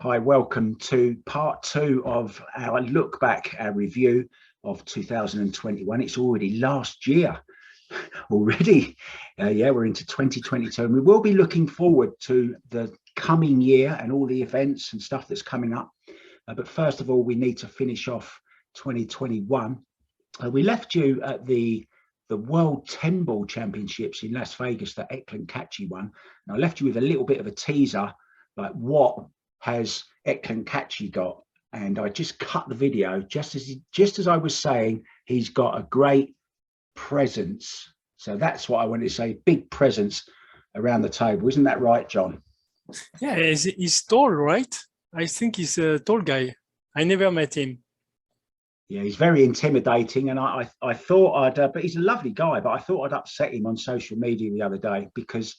Hi, welcome to part two of our look back, our review of 2021. It's already last year already. Yeah, we're into 2022 and we will be looking forward to the coming year and all the events and stuff that's coming up. But first of all, we need to finish off 2021. We left you at the World 10 Ball Championships in Las Vegas that Eklund Kachi won. And I left you with a little bit of a teaser, like what has Eklund Kachi got? And I just cut the video just as I was saying, he's got a great presence. So that's what I wanted to say, big presence around the table. Isn't that right, John? Yeah, he's tall, right? I think he's a tall guy. I never met him. Yeah, he's very intimidating, and I thought I'd, but he's a lovely guy, but I thought I'd upset him on social media the other day because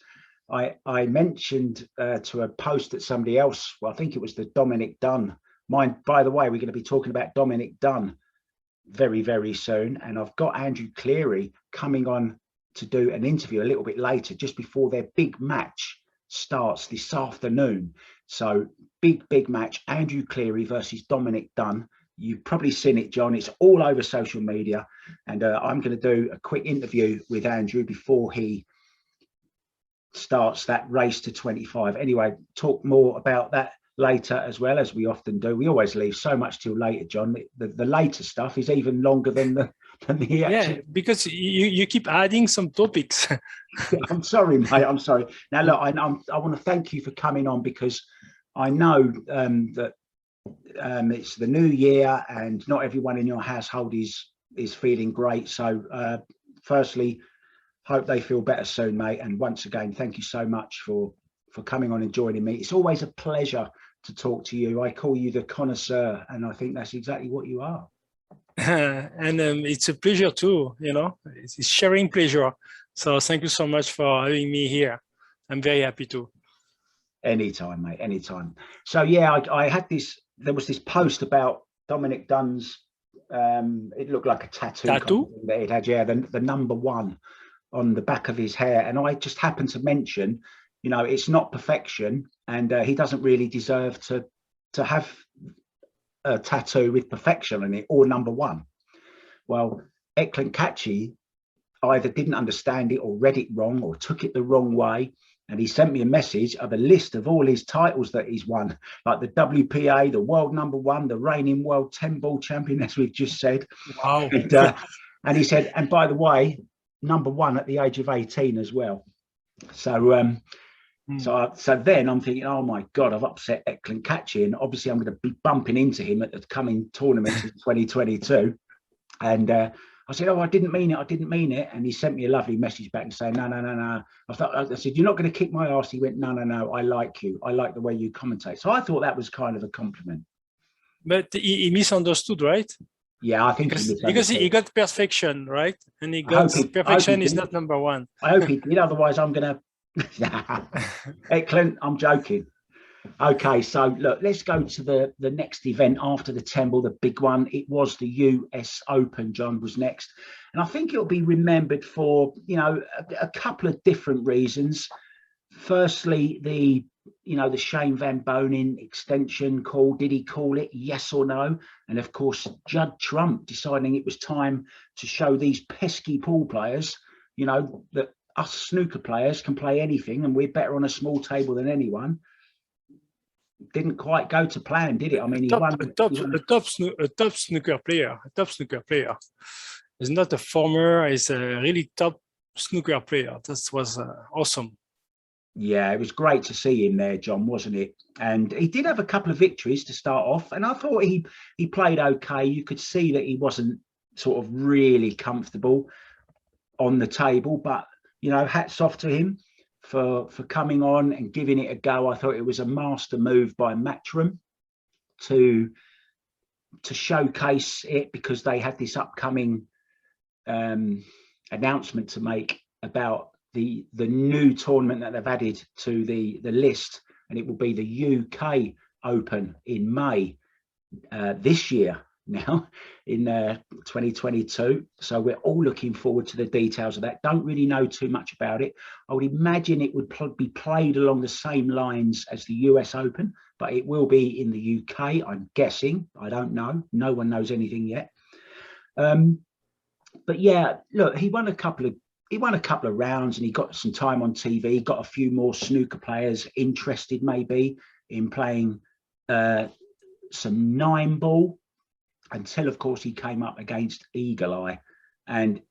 I mentioned to a post that somebody else, well, I think it was the Dominic Dunn. By the way, we're going to be talking about Dominic Dunn very, very soon. And I've got Andrew Cleary coming on to do an interview a little bit later, just before their big match starts this afternoon. So big match, Andrew Cleary versus Dominic Dunn. You've probably seen it, John. It's all over social media. And I'm going to do a quick interview with Andrew before he starts that race to 25. Anyway, talk more about that later, as well as we often do. We always leave so much till later, John. The later stuff is even longer than the yeah, because you keep adding some topics. I'm sorry, mate. I'm sorry. Now, look, I want to thank you for coming on, because I know that it's the new year and not everyone in your household is feeling great. So firstly, hope they feel better soon, mate. And once again, thank you so much for coming on and joining me. It's always a pleasure to talk to you. I call you the connoisseur, and I think that's exactly what you are. And it's a pleasure too, you know, it's sharing pleasure. So thank you so much for having me here. I'm very happy to. Anytime, mate, anytime. So yeah, I had there was this post about Dominic Dunn's, it looked like a tattoo that it had, yeah, the number one on the back of his hair. And I just happened to mention, you know, it's not perfection, and he doesn't really deserve to have a tattoo with perfection on it, or number one. Well, Eklund Kachi either didn't understand it or read it wrong or took it the wrong way. And he sent me a message of a list of all his titles that he's won, like the WPA, the world number one, the reigning world 10 ball champion, as we've just said. Wow. And he said, and by the way, number one at the age of 18 as well. So so then I'm thinking, oh my God, I've upset Eklund Kachi, and obviously I'm going to be bumping into him at the coming tournaments in 2022. And I said, oh, I didn't mean it. And he sent me a lovely message back and saying, no. I said, you're not going to kick my ass. He went, no, I like you. I like the way you commentate. So I thought that was kind of a compliment. But he misunderstood, right? Yeah, I think because he got perfection, right? And he got perfection is not number one. I hope he did. Otherwise, I'm going to. Eklund, I'm joking. Okay, so look, let's go to the next event after the 10 ball, the big one. It was the US Open. John was next, and I think it'll be remembered for, you know, a couple of different reasons. Firstly, the Shane Van Bonen extension call. Did he call it? Yes or no? And of course, Judd Trump deciding it was time to show these pesky pool players, you know, that us snooker players can play anything and we're better on a small table than anyone. Didn't quite go to plan, did it? I mean, a top snooker player is not a former, is a really top snooker player. That was awesome. Yeah, it was great to see him there, John, wasn't it? And he did have a couple of victories to start off, and I thought he played okay. You could see that he wasn't sort of really comfortable on the table, but you know, hats off to him for coming on and giving it a go. I thought it was a master move by Matchroom to showcase it, because they had this upcoming announcement to make about the new tournament that they've added to the list, and it will be the UK Open in May this year, now in 2022. So we're all looking forward to the details of that. Don't really know too much about it. I would imagine it would be played along the same lines as the US Open, but it will be in the UK, I'm guessing. I don't know. No one knows anything yet. But yeah, look, he won a couple of rounds, and he got some time on TV, got a few more snooker players interested maybe in playing some 9-ball, until of course he came up against Eagle Eye. And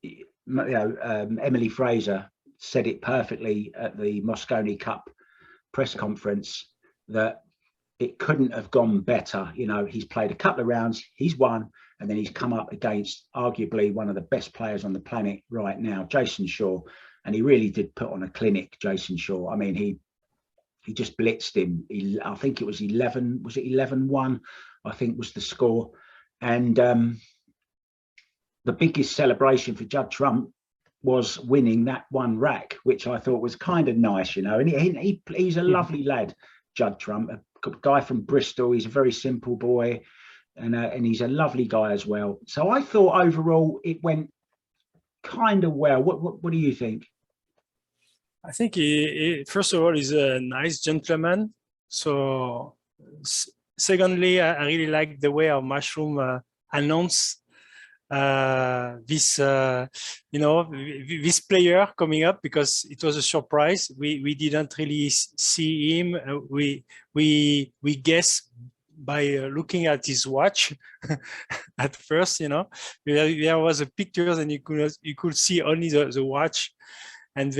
you know, Emily Fraser said it perfectly at the Mosconi Cup press conference that it couldn't have gone better. You know, he's played a couple of rounds, he's won, and then he's come up against arguably one of the best players on the planet right now, Jason Shaw. And he really did put on a clinic, Jason Shaw. I mean, he just blitzed him. I think it was 11, was it 11-1? I think was the score. And the biggest celebration for Judd Trump was winning that one rack, which I thought was kind of nice, you know. And he's a lovely lad, Judd Trump, a guy from Bristol. He's a very simple boy, and he's a lovely guy as well. So I thought overall it went kind of well. What do you think? I think he first of all, he's a nice gentleman. So secondly, I really like the way our Mushroom announced this, you know, this player coming up, because it was a surprise. We didn't really see him. We guess by looking at his watch at first, you know. There was a picture, and you could see only the watch, and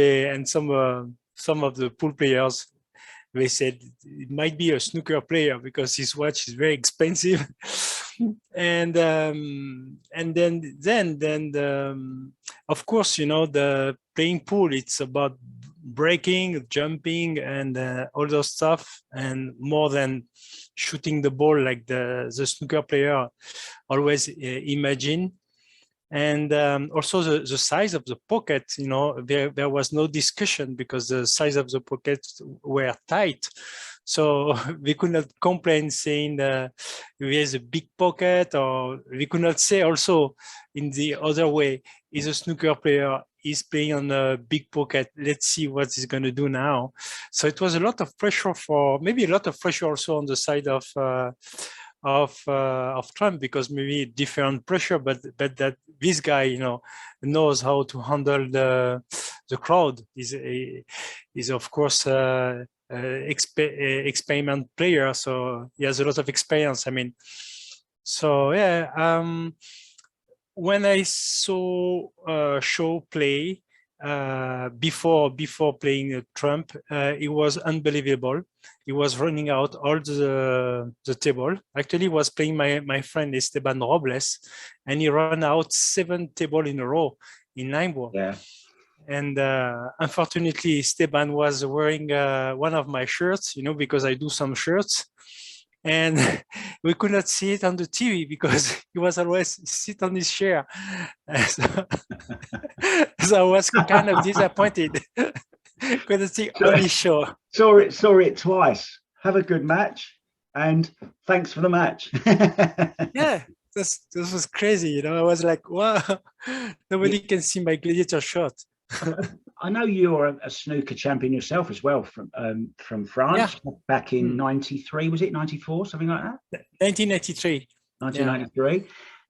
some of the pool players, they said it might be a snooker player because his watch is very expensive. And then of course, you know, the playing pool, it's about breaking, jumping, and all those stuff, and more than shooting the ball like the snooker player always imagine. And also the size of the pocket, you know, there was no discussion, because the size of the pockets were tight. So we could not complain saying there's a big pocket, or we could not say also in the other way, is a snooker player, is playing on a big pocket, let's see what he's going to do now. So it was a lot of pressure, maybe a lot of pressure also on the side of Trump, because maybe different pressure, but that this guy, you know, knows how to handle the crowd. Is of course experiment player, so he has a lot of experience. I mean, so yeah. When I saw Shaw play before playing Trump, it was unbelievable. He was running out all the table. Actually, he was playing my friend Esteban Robles, and he ran out 7 tables in a row in 9-ball. Yeah. And unfortunately, Esteban was wearing one of my shirts, you know, because I do some shirts. And we could not see it on the TV because he was always sit on his chair. So I was kind of disappointed. Couldn't see only Shaw. Saw it twice. Have a good match, and thanks for the match. Yeah, this was crazy. You know, I was like, wow, nobody can see my gladiator shot. I know you're a snooker champion yourself as well from France, back in 93, was it 94, something like that? 1993. 1993. Yeah.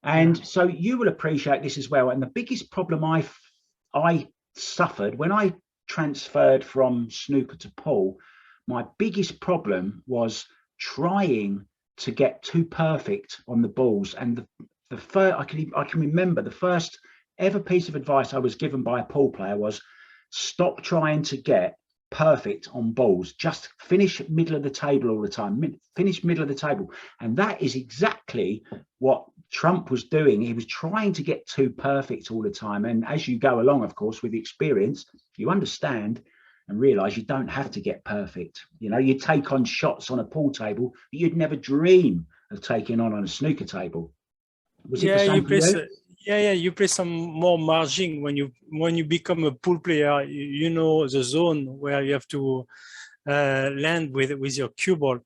And so you will appreciate this as well. And the biggest problem I suffered when I transferred from snooker to pool, my biggest problem was trying to get too perfect on the balls. And the first, I can remember the first ever piece of advice I was given by a pool player was, stop trying to get perfect on balls, just finish middle of the table all the time, finish middle of the table. And that is exactly what Trump was doing. He was trying to get too perfect all the time. And as you go along, of course, with experience, you understand and realize you don't have to get perfect. You know, you take on shots on a pool table that you'd never dream of taking on a snooker table. Was it the same for you? Yeah, you play some more margin when you become a pool player. You know the zone where you have to land with your cue ball.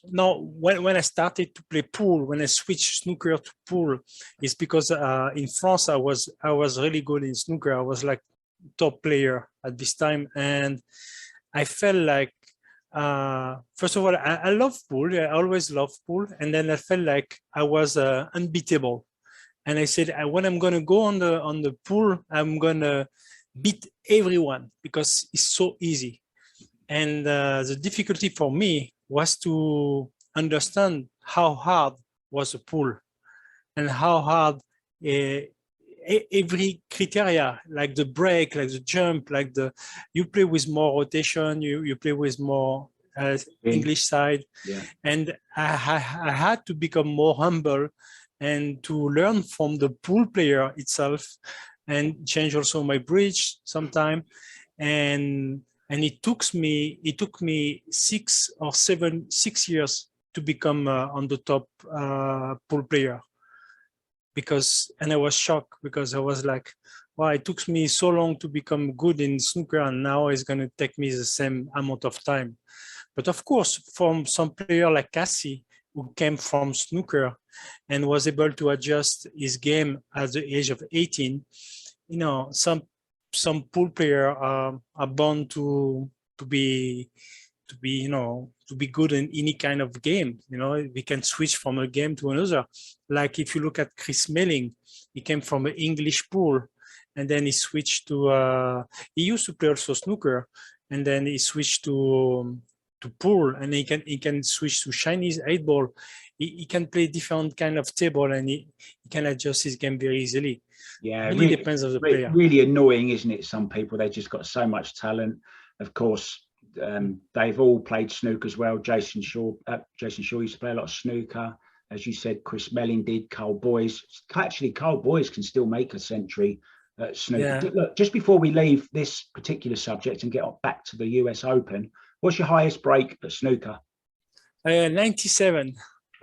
no, when I started to play pool, when I switched snooker to pool, it's because in France I was really good in snooker. I was like top player at this time, and I felt like first of all I love pool. I always love pool, and then I felt like I was unbeatable. And I said, when I'm gonna go on the pool, I'm gonna beat everyone because it's so easy. And the difficulty for me was to understand how hard was the pool and how hard every criteria, like the break, like the jump, like you play with more rotation, you play with more English side. Yeah. And I had to become more humble and to learn from the pool player itself and change also my bridge sometime. And it took me 6 years to become on the top pool player, and I was shocked because I was like, wow, it took me so long to become good in snooker, and now it's going to take me the same amount of time. But of course, from some player like Cassie, who came from snooker and was able to adjust his game at the age of 18, you know, some pool player are born to be good in any kind of game. You know, we can switch from a game to another. Like if you look at Chris Smelling, he came from an English pool, and then he switched to. He used to play also snooker, and then he switched to pool, and he can switch to Chinese 8-ball. He can play different kind of table, and he can adjust his game very easily. Yeah, it really depends on the player. Really annoying, isn't it? Some people, they just got so much talent. Of course, they've all played snooker as well. Jason Shaw used to play a lot of snooker. As you said, Chris Melling did. Carl Boyes. Actually, Carl Boyes can still make a century at snooker. Yeah. Look, just before we leave this particular subject and get back to the US Open, what's your highest break at snooker? 97.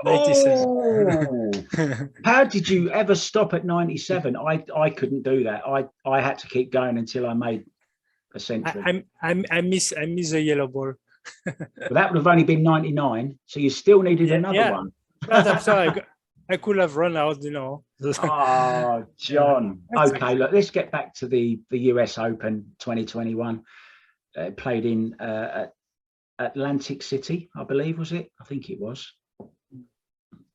97. Oh, how did you ever stop at 97? I couldn't do that. I had to keep going until I made a century. I miss the yellow ball. But that would have only been 99, so you still needed another one. I'm sorry, I could have run out, you know. Oh, John. Okay, look, let's get back to the US Open 2021. Played in Atlantic City, I believe, was it? I think it was.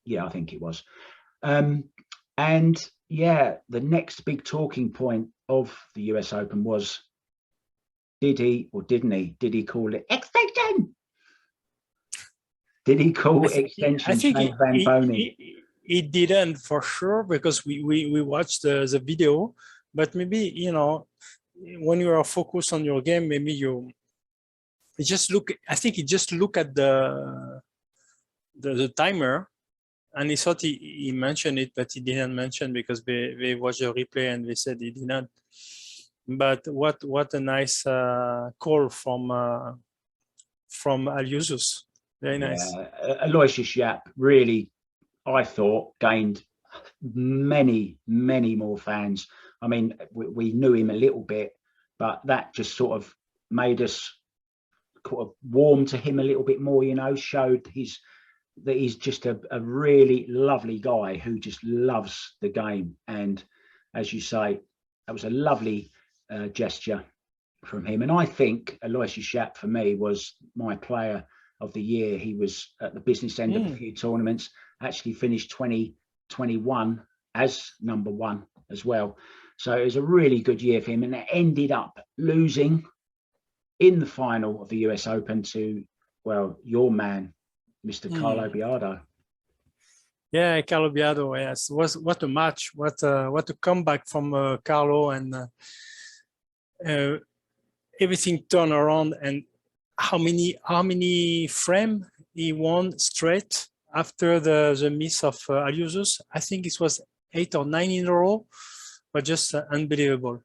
Yeah, I think it was. And yeah, the next big talking point of the US Open was, did he or didn't he? Did he call it extension? Did he call extension? I think he didn't for sure, because we watched the video, but maybe, you know, when you are focused on your game, maybe you just look. I think he just look at the timer, and he thought he mentioned it, but he didn't mention, because they watched the replay and they said he did not. But what a nice call from Aliusus. Very nice. Yeah. Aloysius Yapp really, I thought, gained many more fans. I mean, we knew him a little bit, but that just sort of made us kind of warm to him a little bit more, you know, showed that he's just a really lovely guy who just loves the game. And as you say, that was a lovely gesture from him. And I think Aloysius Yapp, for me, was my player of the year. He was at the business end of a few tournaments, actually finished 2021 as number 1 as well. So it was a really good year for him, and it ended up losing in the final of the US Open to, well, your man, Mr. Carlo Biado. Yeah, Carlo Biado, yes. What a match, what a comeback from Carlo, and everything turned around. And how many frame he won straight after the miss of Aliusus? I think it was 8 or 9 in a row, but just unbelievable.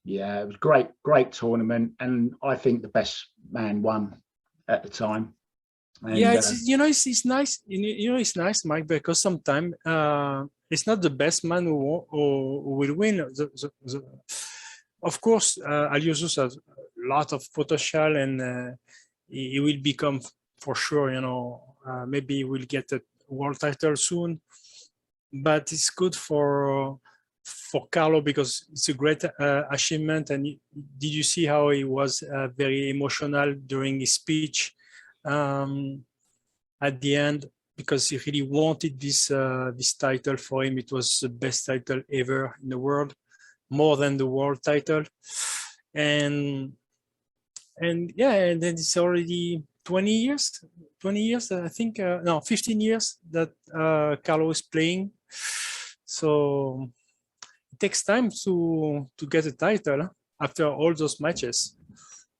Yeah, it was great tournament, and I think the best man won at the time. And, yeah, it's it's nice. It's nice, Mike, because sometimes it's not the best man who will win. Of course, Aliusus has a lot of potential, and he will become for sure, you know, maybe we'll get a world title soon, but it's good for Carlo because it's a great achievement. And did you see how he was very emotional during his speech at the end, because he really wanted this this title for him. It was the best title ever in the world, more than the world title. And yeah, and then it's already 20 years I think, no, 15 years that Carlo is playing. So it takes time to get a title, huh, after all those matches.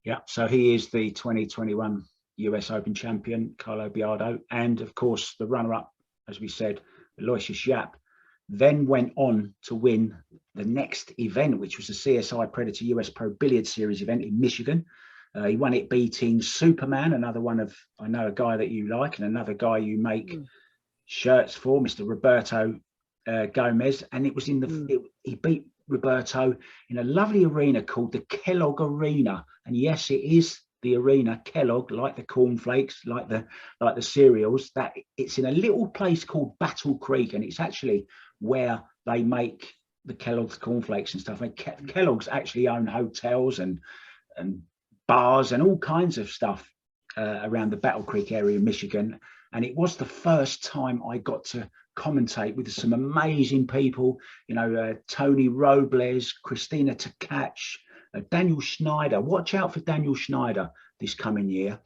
Yeah, so he is the 2021 US Open champion, Carlo Biardo, and of course the runner-up, as we said, Aloysius Yap, then went on to win the next event, which was the CSI Predator US Pro Billiard Series event in Michigan. He won it beating Superman, another one of, I know, a guy that you like, and another guy you make shirts for, Mr. Roberto Gomez. And it was in the, he beat Roberto in a lovely arena called the Kellogg Arena. And yes, it is the arena Kellogg, like the cornflakes, like the cereals. That it's in a little place called Battle Creek, and it's actually where they make the Kellogg's cornflakes and stuff. And Kellogg's actually own hotels and bars and all kinds of stuff around the Battle Creek area in Michigan. And it was the first time I got to commentate with some amazing people, you know, Tony Robles, Christina Tkach, Daniel Schneider. Watch out for Daniel Schneider this coming year.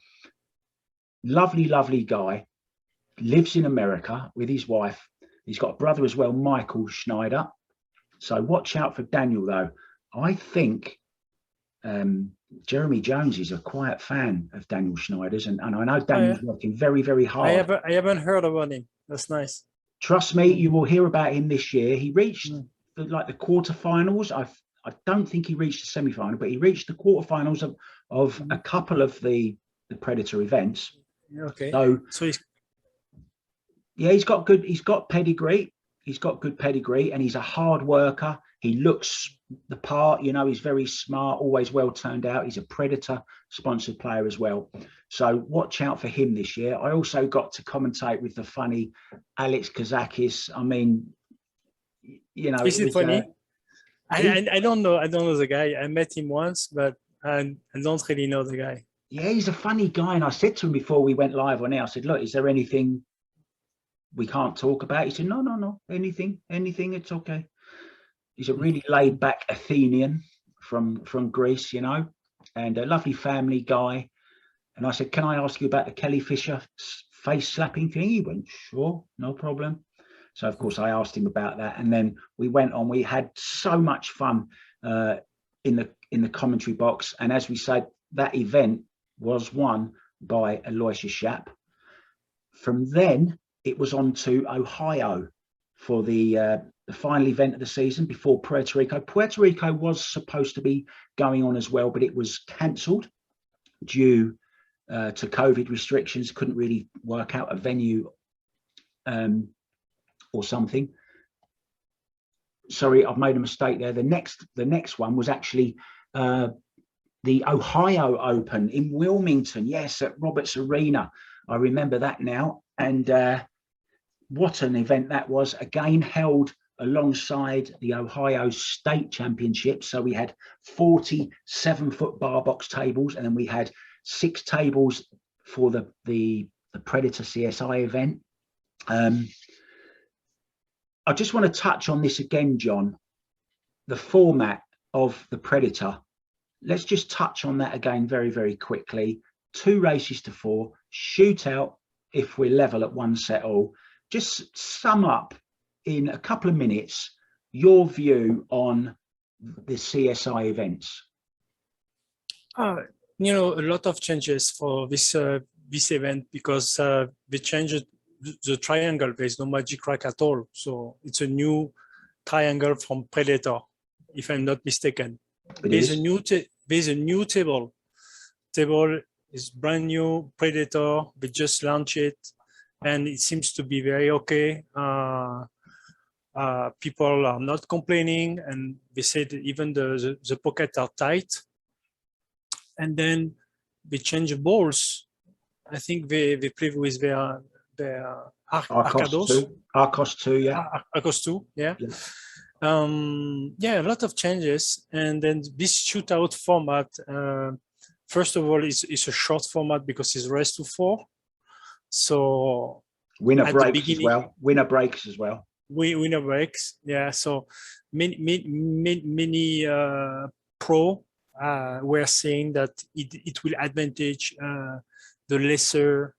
Lovely, lovely guy. Lives in America with his wife. He's got a brother as well, Michael Schneider. So watch out for Daniel, though. I think Jeremy Jones is a quiet fan of Daniel Schneider's, and I know Daniel's working very, very hard. I haven't heard about him. That's nice. Trust me, you will hear about him this year. He reached the quarterfinals. I don't think he reached the semi-final, but he reached the quarterfinals of a couple of the Predator events. Okay. So he's got pedigree. He's got good pedigree, and he's a hard worker. He looks the part, you know, he's very smart, always well turned out. He's a Predator sponsored player as well. So watch out for him this year. I also got to commentate with the funny Alex Kazakis. I mean, you know, is it funny? I don't know. I don't know the guy. I met him once, but I don't really know the guy. Yeah, he's a funny guy. And I said to him before we went live on air, I said, look, is there anything we can't talk about? He said, no, anything, it's okay. He's a really laid back Athenian from Greece, you know, and a lovely family guy. And I said, can I ask you about the Kelly Fisher face slapping thing? He went, sure, no problem. So of course I asked him about that, and then we went on. We had so much fun in the commentary box, and as we said, that event was won by Aloysius Yap. From then it was on to Ohio for the final event of the season before Puerto Rico. Puerto Rico was supposed to be going on as well, but it was cancelled due to COVID restrictions. Couldn't really work out a venue or something. Sorry, I've made a mistake there. The next one was actually the Ohio Open in Wilmington. Yes, at Roberts Arena. I remember that now. And what an event that was. Again, held alongside the Ohio State Championship. So we had 47-foot bar box tables, and then we had 6 tables for the Predator CSI event. I just want to touch on this again, John, the format of the Predator. Let's just touch on that again very, very quickly. 2 races to 4, shootout if we're level at 1 set all. Just sum up in a couple of minutes your view on the CSI events. You know, a lot of changes for this event, because they changed the triangle. There's no magic rack at all, so it's a new triangle from Predator, if I'm not mistaken. There's a new table. Table is brand new Predator. They just launched it, and it seems to be very okay. People are not complaining, and they said even the pockets are tight. And then they change the balls. I think they play with their Arcos Arcados. 2. Arcos 2, yeah. Arcos 2, yeah. Yeah. Yeah, a lot of changes. And then this shootout format, first of all, it's a short format because it's race to 4. So winner at breaks the beginning, as well. Winner breaks as well. Winner breaks, yeah. So many pro were saying that it will advantage the lesser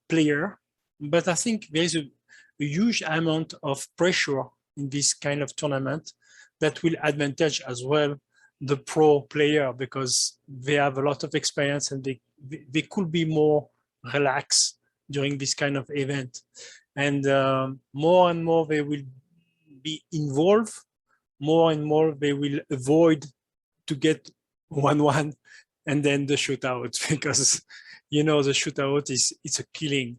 player, but I think there is a huge amount of pressure in this kind of tournament that will advantage as well the pro player, because they have a lot of experience and they could be more relaxed during this kind of event. And more and more they will be involved, more and more they will avoid to get 1-1 and then the shootout, because the shootout it's a killing.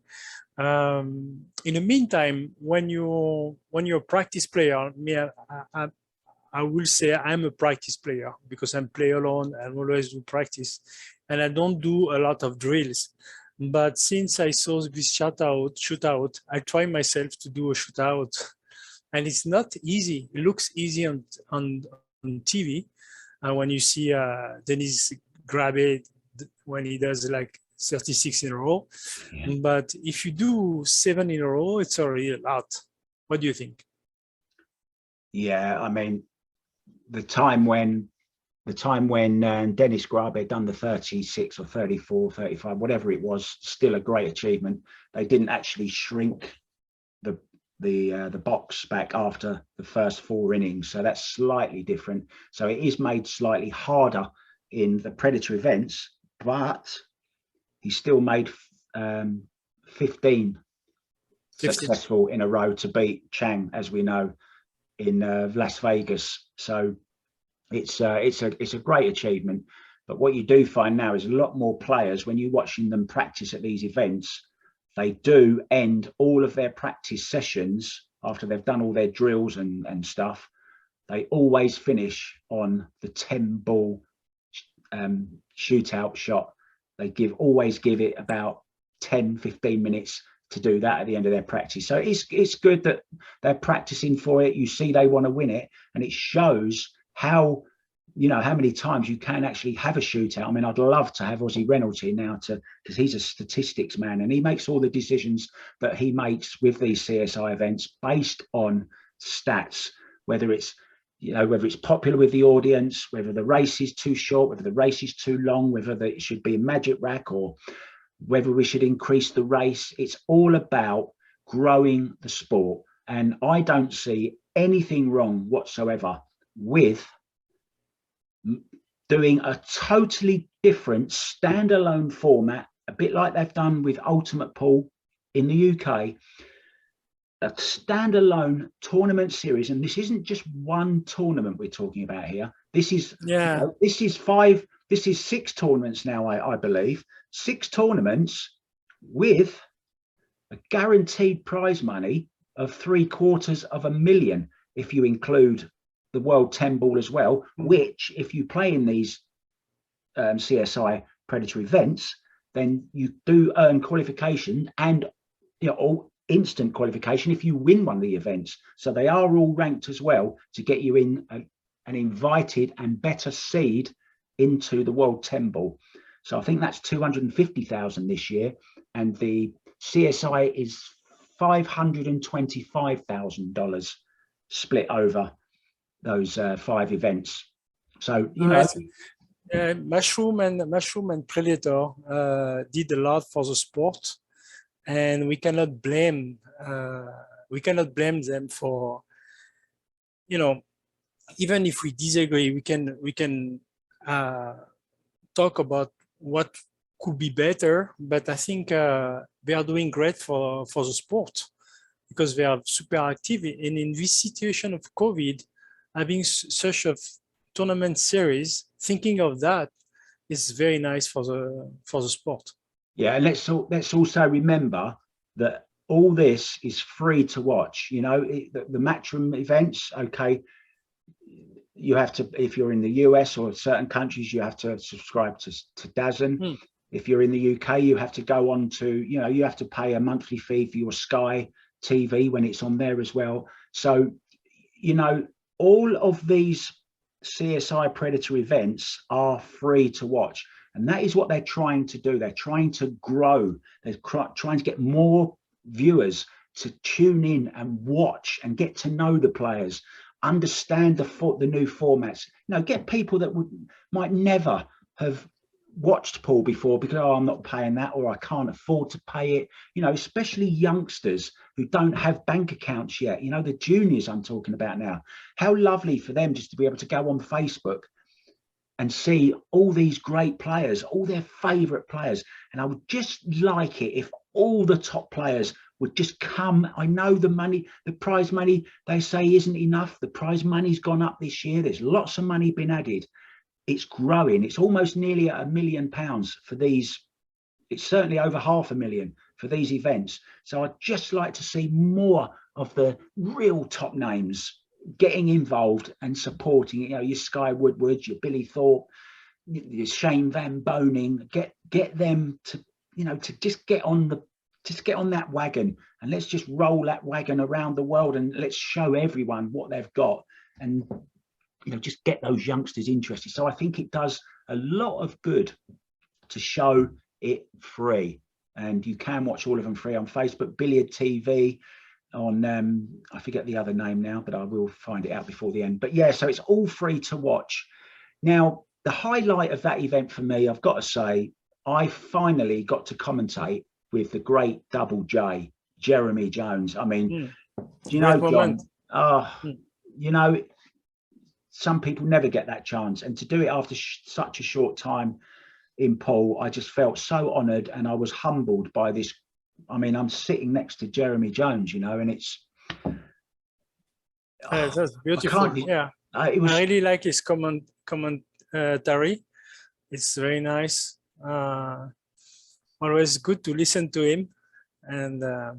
In the meantime, when you're a practice player, I will say I'm a practice player because I'm play alone. I always do practice, and I don't do a lot of drills. But since I saw this shootout, I try myself to do a shootout, and it's not easy. It looks easy on TV, when you see Denis grab it when he does like 36 in a row. Yeah. But if you do 7 in a row, it's already a lot. What do you think? Yeah, I mean, the time when Denis Grabe done the 36 or 34, 35, whatever it was, still a great achievement. They didn't actually shrink the box back after the first 4 innings, so that's slightly different. So it is made slightly harder in the Predator events, but he still made 15 successful in a row to beat Chang, as we know, in Las Vegas. So it's a great achievement. But what you do find now is a lot more players, when you're watching them practice at these events, they do end all of their practice sessions after they've done all their drills and stuff. They always finish on the 10-ball shootout shot. They always give it about 10-15 minutes to do that at the end of their practice. So it's good that they're practicing for it. You see they want to win it, and it shows how many times you can actually have a shootout. I mean, I'd love to have Ozzy Reynolds here now because he's a statistics man, and he makes all the decisions that he makes with these CSI events based on stats, whether it's popular with the audience, whether the race is too short, whether the race is too long, whether it should be a magic rack, or whether we should increase the race. It's all about growing the sport. And I don't see anything wrong whatsoever with doing a totally different standalone format, a bit like they've done with Ultimate Pool in the UK, a standalone tournament series. And this isn't just one tournament we're talking about here. This is this is 6 tournaments now, I believe. 6 tournaments with a guaranteed prize money of $750,000 if you include the World 10 Ball as well, which if you play in these CSI Predator events, then you do earn qualification and instant qualification if you win one of the events. So they are all ranked as well to get you in an invited and better seed into the World 10 Ball. So I think that's $250,000 this year, and the CSI is $525,000 split over those 5 events. So Mushroom and Predator did a lot for the sport, and we cannot blame them for, even if we disagree, we can talk about what could be better. But I think they are doing great for the sport, because they are super active. And in this situation of COVID, having such a tournament series, thinking of that is very nice for the sport. Yeah, and let's also remember that all this is free to watch. The Matchroom events, okay, you have to, if you're in the US or certain countries, you have to subscribe to DAZN. If you're in the UK, you have to go on to, you have to pay a monthly fee for your Sky TV when it's on there as well. So, all of these CSI Predator events are free to watch. And that is what they're trying to do. They're trying to grow. They're trying to get more viewers to tune in and watch and get to know the players, understand the new formats. Get people that might never have watched pool before because, I'm not paying that, or I can't afford to pay it. Especially youngsters who don't have bank accounts yet. The juniors I'm talking about now. How lovely for them just to be able to go on Facebook and see all these great players, all their favorite players. And I would just like it if all the top players would just come. I know the prize money, they say isn't enough. The prize money's gone up this year. There's lots of money been added. It's growing. It's almost nearly at £1 million for these. It's certainly over $500,000 for these events. So I'd just like to see more of the real top names getting involved and supporting it. Your Sky Woodwards, your Billy Thorpe, your Shane Van Boning, get them to, to just get on that wagon, and let's just roll that wagon around the world, and let's show everyone what they've got, and just get those youngsters interested. So I think it does a lot of good to show it free, and you can watch all of them free on Facebook, Billiard TV, on I forget the other name now, but I will find it out before the end. But yeah, so it's all free to watch. Now, the highlight of that event for me, I've got to say, I finally got to commentate with the great Double J, Jeremy Jones. I mean, John, some people never get that chance, and to do it after such a short time in pool, I just felt so honoured, and I was humbled by this. I mean, I'm sitting next to Jeremy Jones, and it's that's beautiful. I really like his commentary. It's very nice. Always good to listen to him, and I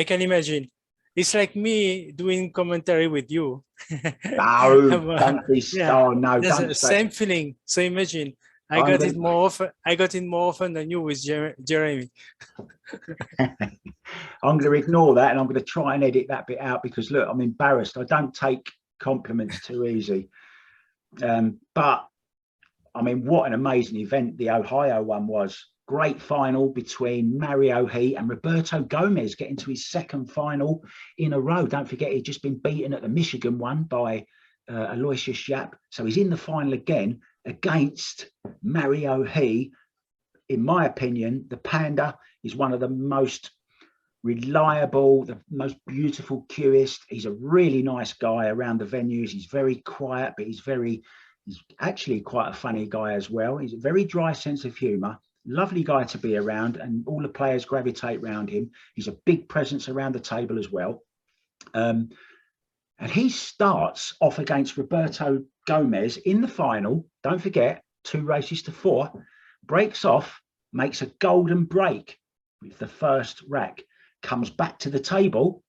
can imagine. It's like me doing commentary with you. No, don't be. Oh no, don't. Same feeling. So imagine. I got it more often than you with Jeremy. I'm going to ignore that, and I'm going to try and edit that bit out, because look, I'm embarrassed. I don't take compliments too easy. But I mean, what an amazing event the Ohio one was. Great final between Mario He and Roberto Gomez, getting to his second final in a row. Don't forget, he'd just been beaten at the Michigan one by Aloysius Yap. So he's in the final again against Mario He. In my opinion, the Panda is one of the most reliable, the most beautiful cueist. He's a really nice guy around the venues. He's very quiet, but he's actually quite a funny guy as well. He's a very dry sense of humor, lovely guy to be around, and all the players gravitate around him. He's a big presence around the table as well. And he starts off against Roberto Gomez in the final. Don't forget, 2 races to 4. Breaks off, makes a golden break with the first rack. Comes back to the table.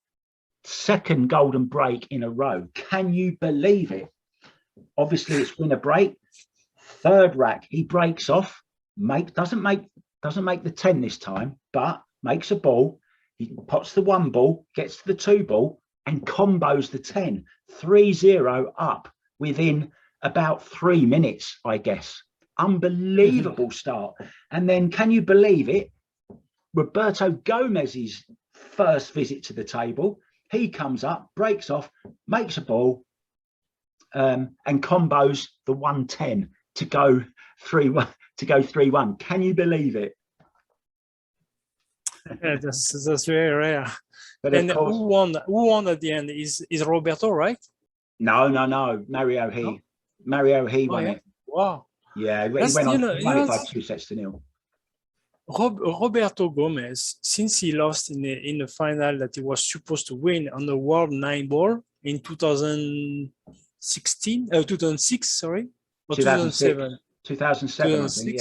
Second golden break in a row. Can you believe it? Obviously, it's winner break. Third rack, he breaks off. Doesn't make the 10 this time, but makes a ball. He pots the 1 ball, gets to the 2 ball, and combos the 10, 3-0 up within about 3 minutes, I guess. Unbelievable start. And then, can you believe it? Roberto Gomez's first visit to the table, he comes up, breaks off, makes a ball, and combos the 110 to go 3-1. To go 3-1. Can you believe it? Yeah, that's very rare. But and of course, who won at the end is Roberto, right? No. Mario He. No? Mario He won it. Wow. Yeah, he went on by 2-0. Roberto Gomez, since he lost in the final that he was supposed to win on the World 9 Ball in 2006, sorry, or 2007. 2007, I think,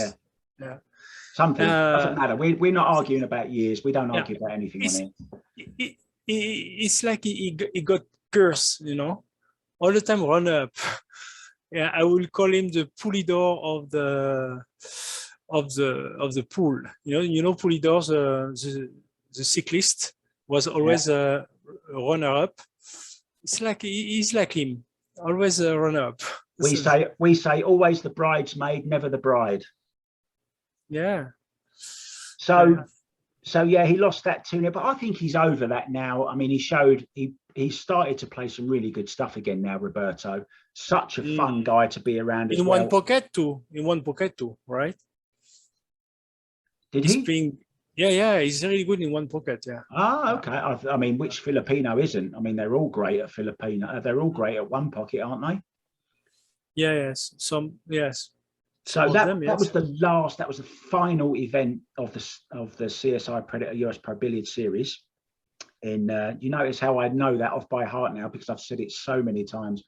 yeah. Something doesn't matter. We're not arguing about years. We don't argue about anything on it. It's like he got cursed, all the time run up. yeah, I will call him the Poulidor of the pool. You know, Poulidor, the cyclist, was always a runner-up. It's like he's like him, always a runner-up. We say always the bridesmaid, never the bride. Yeah. So yeah, he lost that 2-0, but I think he's over that now. I mean, he started to play some really good stuff again now, Roberto. Such a fun guy to be around as well. In one pocket too, right? Did he? Playing, yeah, he's really good in one pocket, yeah. Ah, okay. I mean, which Filipino isn't? I mean, they're all great at Filipino. They're all great at one pocket, aren't they? Yeah, yes. Yes. So that was the final event of the CSI Predator US Pro Billiard Series. And you notice how I know that off by heart now, because I've said it so many times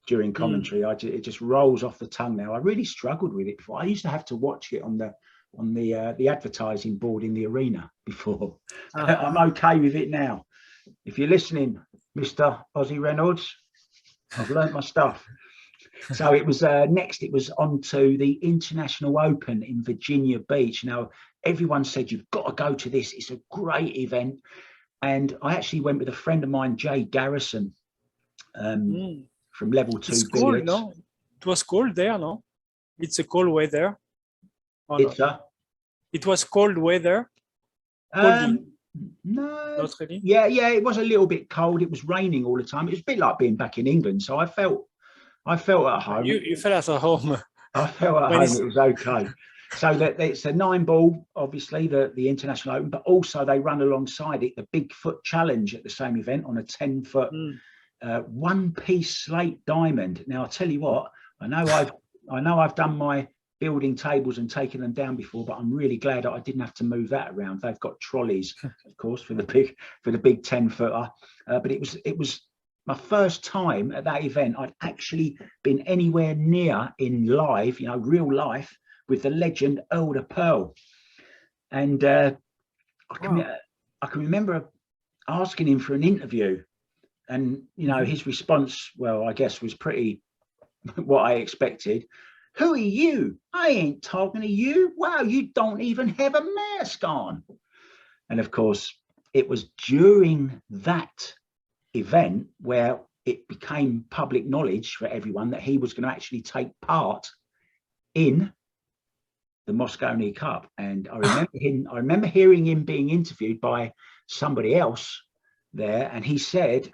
during commentary. It just rolls off the tongue now. I really struggled with it before. I used to have to watch it on the advertising board in the arena before. I'm okay with it now. If you're listening, Mr. Ozzy Reynolds, I've learned my stuff. So it was next, it was on to the International Open in Virginia Beach. Now, everyone said, you've got to go to this. It's a great event. And I actually went with a friend of mine, Jay Garrison, from Level 2 Billiards. No? It was cold there, no? It's a cold weather. It was cold weather. No, not really. Yeah, it was a little bit cold. It was raining all the time. It was a bit like being back in England. So I felt at home. You felt at home. I felt at home. It was okay. So that it's a 9-ball, obviously, the International Open, but also they run alongside it the Bigfoot Challenge at the same event on a 10-foot one-piece slate diamond. Now I'll tell you what, I know I've done my building tables and taken them down before, but I'm really glad that I didn't have to move that around. They've got trolleys, of course, for the big 10-footer. But it was my first time at that event. I'd actually been anywhere near in live, real life, with the legend Elder Pearl. And I can remember asking him for an interview, and his response, well, I guess, was pretty what I expected. Who are you? I ain't talking to you. Wow, you don't even have a mask on. And of course, it was during that event where it became public knowledge for everyone that he was going to actually take part in the Mosconi Cup. And I remember hearing him being interviewed by somebody else there, and he said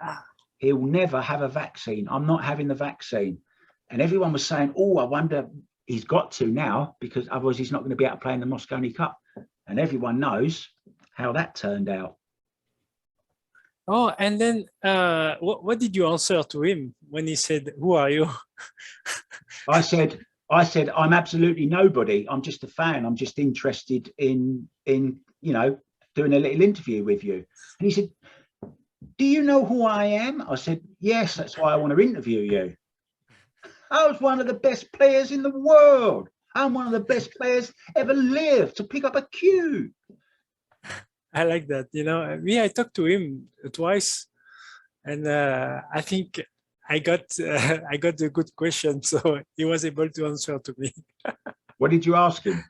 he'll never have a vaccine. I'm not having the vaccine. And everyone was saying, oh, I wonder, he's got to now, because otherwise he's not going to be able to play in the Mosconi Cup. And everyone knows how that turned out. Oh, and then what did you answer to him when he said, who are you? I said, I'm absolutely nobody. I'm just a fan. I'm just interested in doing a little interview with you. And he said, do you know who I am? I said, yes, that's why I want to interview you. I was one of the best players in the world. I'm one of the best players ever lived to pick up a cue. I like that. I talked to him twice, and I think I got a good question, so he was able to answer to me. What did you ask him?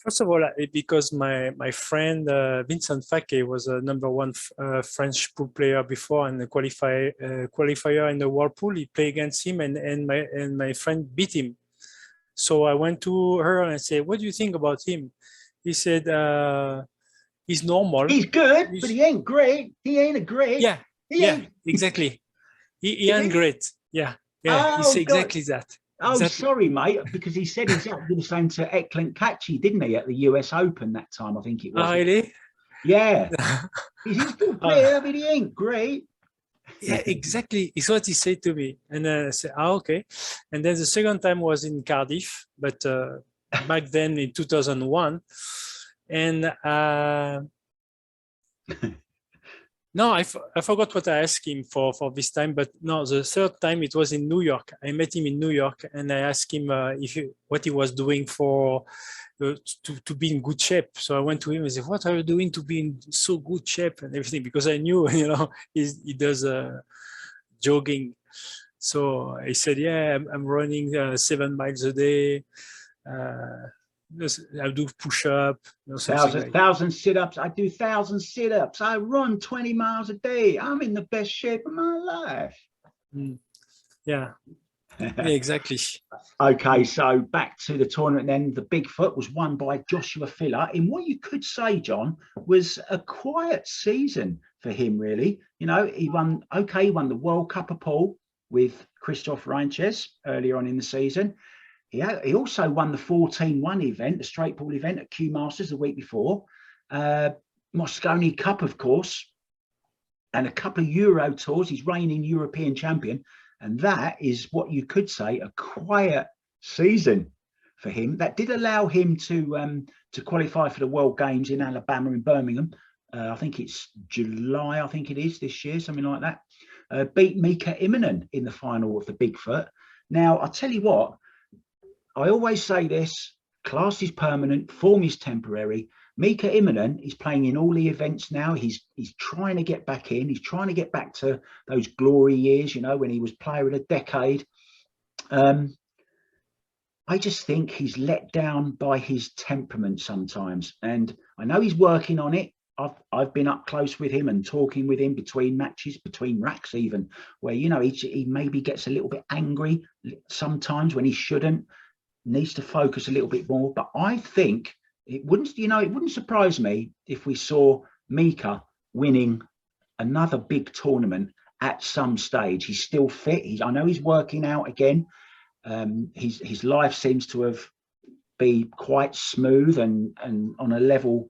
First of all, because my friend Vincent Fake was a #1 French pool player before, and the qualifier in the World Pool. He played against him, and my friend beat him. So I went to her and said, "What do you think about him?" He said, "He's normal. He's good, but he ain't great. He ain't a great. Yeah, exactly. He ain't great. Yeah, oh, he said exactly that." Oh, exactly. Sorry, mate, because he said exactly the same to Eklund Kachi, didn't he, at the US Open that time, I think it was. Oh, really? Yeah. He's a good player, but he ain't great. Yeah, exactly. It's what he said to me. And I said, okay. And then the second time was in Cardiff, but back then in 2001. And no, I forgot what I asked him for this time, but no, the third time it was in New York. I met him in New York, and I asked him what he was doing for to be in good shape. So I went to him and said, "What are you doing to be in so good shape?" and everything, because I knew, he does jogging. So he said, yeah, I'm running 7 miles a day. I do push-up, something like that. Thousand sit-ups. I do 1,000 sit-ups. I run 20 miles a day. I'm in the best shape of my life. Yeah, exactly. Okay, so back to the tournament then. The Bigfoot was won by Joshua Filler in what you could say, John, was a quiet season for him, really. He won the World Cup of Pool with Christophe Ranches earlier on in the season. He also won the 14-1 event, the straight pool event at Q Masters the week before. Mosconi Cup, of course, and a couple of Euro tours. He's reigning European champion. And that is what you could say a quiet season for him. That did allow him to qualify for the World Games in Alabama in Birmingham. I think it's July, I think it is this year, something like that. Beat Mika Immonen in the final of the Bigfoot. Now, I'll tell you what, I always say this, class is permanent, form is temporary. Mika Immonen is playing in all the events now. He's trying to get back in. He's trying to get back to those glory years, when he was player of the decade. I just think he's let down by his temperament sometimes. And I know he's working on it. I've been up close with him and talking with him between matches, between racks even, where, he maybe gets a little bit angry sometimes when he shouldn't, needs to focus a little bit more. But I think it wouldn't surprise me if we saw Mika winning another big tournament at some stage. He's still fit. I know he's working out again. His life seems to have been quite smooth and on a level